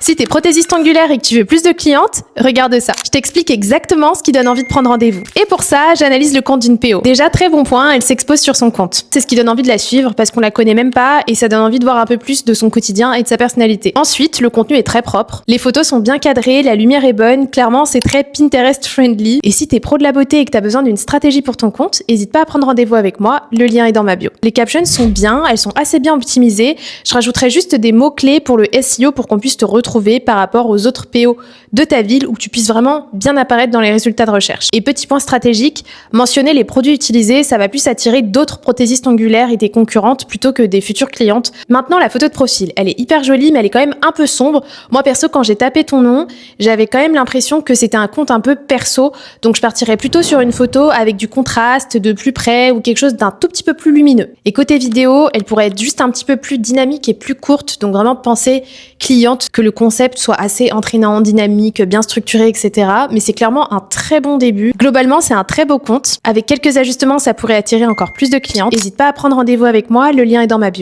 Si t'es prothésiste angulaire et que tu veux plus de clientes, regarde ça. Je t'explique exactement ce qui donne envie de prendre rendez-vous. Et pour ça, j'analyse le compte d'une PO. Déjà, très bon point, elle s'expose sur son compte. C'est ce qui donne envie de la suivre parce qu'on la connaît même pas et ça donne envie de voir un peu plus de son quotidien et de sa personnalité. Ensuite, le contenu est très propre. Les photos sont bien cadrées, la lumière est bonne. Clairement, c'est très Pinterest friendly. Et si t'es pro de la beauté et que t'as besoin d'une stratégie pour ton compte, n'hésite pas à prendre rendez-vous avec moi. Le lien est dans ma bio. Les captions sont bien, elles sont assez bien optimisées. Je rajouterai juste des mots-clés pour le SEO pour qu'on puisse te retrouver par rapport aux autres PO de ta ville où tu puisses vraiment bien apparaître dans les résultats de recherche. Et petit point stratégique, mentionner les produits utilisés, ça va plus attirer d'autres prothésistes angulaires et des concurrentes plutôt que des futures clientes. Maintenant, la photo de profil, elle est hyper jolie, mais elle est quand même un peu sombre. Moi, perso, quand j'ai tapé ton nom, j'avais quand même l'impression que c'était un compte un peu perso, donc je partirais plutôt sur une photo avec du contraste, de plus près ou quelque chose d'un tout petit peu plus lumineux. Et côté vidéo, elle pourrait être juste un petit peu plus dynamique et plus courte, donc vraiment penser cliente, que le concept soit assez entraînant, dynamique, bien structuré, etc. Mais c'est clairement un très bon début. Globalement, c'est un très beau compte. Avec quelques ajustements, ça pourrait attirer encore plus de clientes. N'hésite pas à prendre rendez-vous avec moi, le lien est dans ma bio.